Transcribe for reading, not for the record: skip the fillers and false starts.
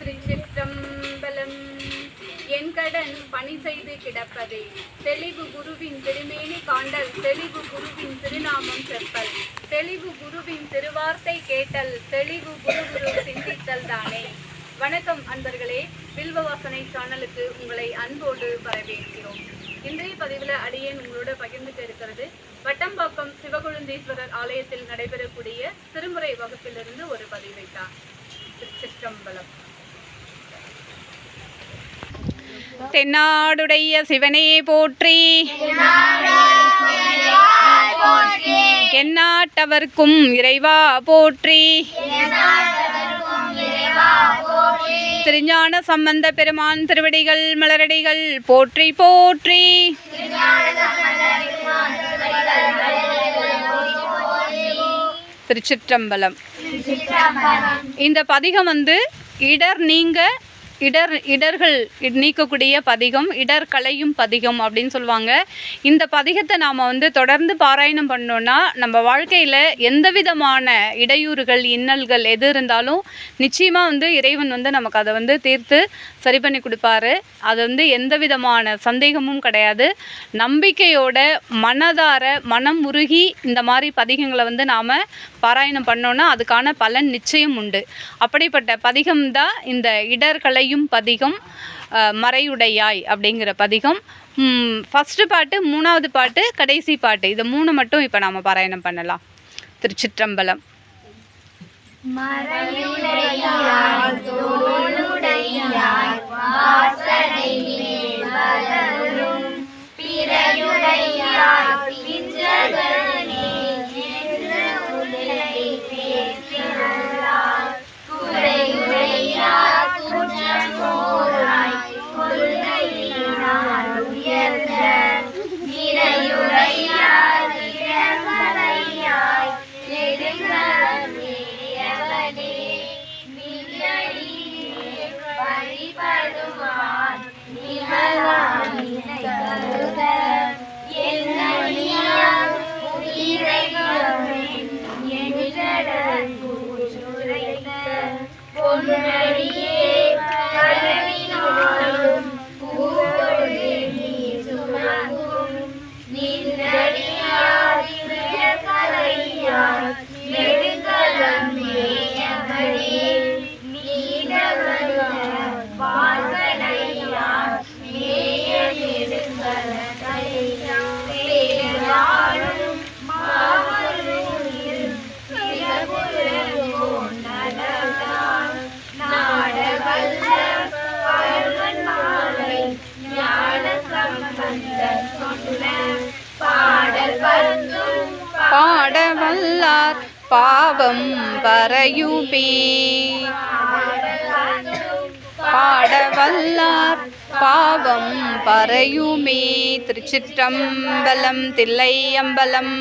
திருச்சிற்றம்பலம். என் கடன் பணி செய்து கிடப்பதே தெளிவு குருவின் திருமேனி காண்டல், தெளிவு குருவின் திருநாமம் செப்பல், தெளிவு குருவின் திருவார்த்தை கேட்டல், தெளிவு குரு சிந்தித்தல் தானே. வணக்கம் அன்பர்களே, வில்வவாசனை சேனலுக்கு உங்களை அன்போடு வரவேற்கிறோம். இன்றைய பதிவில் அடியேன் உங்களோட பகிர்ந்துட்டு இருக்கிறது வட்டம்பாக்கம் சிவகுழுந்தீஸ்வரர் ஆலயத்தில் நடைபெறக்கூடிய திருமுறை வகுப்பிலிருந்து ஒரு பதிவைத்தான். திருச்சிற்றம்பலம். தென்னாடுடைய சிவனே போற்றி, எந்நாட்டவர்க்கும் இறைவா போற்றி, திருஞான சம்பந்த பெருமான் திருவடிகள் மலரடிகள் போற்றி போற்றி. திருச்சிற்றம்பலம். இந்த பதிகம் இடர்கள் நீக்கக்கூடிய பதிகம், இடர் களையும் பதிகம் அப்படின்னு சொல்லுவாங்க. இந்த பதிகத்தை நாம் தொடர்ந்து பாராயணம் பண்ணோன்னா நம்ம வாழ்க்கையில் எந்த விதமான இடையூறுகள் இன்னல்கள் எது இருந்தாலும் நிச்சயமாக இறைவன் நமக்கு அதை தீர்த்து சரி பண்ணி கொடுப்பாரு. அது எந்த விதமான சந்தேகமும் கிடையாது. நம்பிக்கையோட மனதார மனம் உருகி இந்த மாதிரி பதிகங்களை நாம் பாராயணம் பண்ணோன்னா அதுக்கான பலன் நிச்சயம் உண்டு. அப்படிப்பட்ட பதிகம்தான் இந்த இடர்களை பதிகம், மறையுடையாய் அப்படிங்கிற பதிகம். ஃபர்ஸ்ட் பாட்டு, மூணாவது பாட்டு, கடைசி பாட்டு, இது மூணு மட்டும் இப்போ நாம பாராயணம் பண்ணலாம். திருச்சிற்றம்பலம். மறையுடையாய் தோளுடையாய் வாசனை மேல்வளரும் பிறையுடையாய் பிஞ்சகனே என்று உலகை பேசினார். குறையுடையாய் குற்றமோராய் கொள்ளையினால் உயர்ந்த நிறையுடையாய் இடங்களையாய் நெடுங்களையவனே மில்லடியே வழிபடுவான் நிகழாமினை கருத என்னடியார் உயிரைகளின் என்றடல் கூற்றுரைத்த பொன்னடியே கருவினாலும் பூவொழி நீ சுமக்கும் நின்னடியாரிய கலையார் நெடுங்கலம் மேயவனே நீடவன வாசனையார் மேய நெடுங்கல கையாளும் மாவலூரில் சிறப்புறவோன் நடந்தான் நாடவல்ல பருவன் மாலை ஞான சம்பந்தன் சொன்ன பாடல் பத்தும் பாடவல்லார் பாவம் பரையுமே, பாடவல்லார் பாவம் பரையுமே. திருச்சிற்றம்பலம். தில்லையம்பலம்.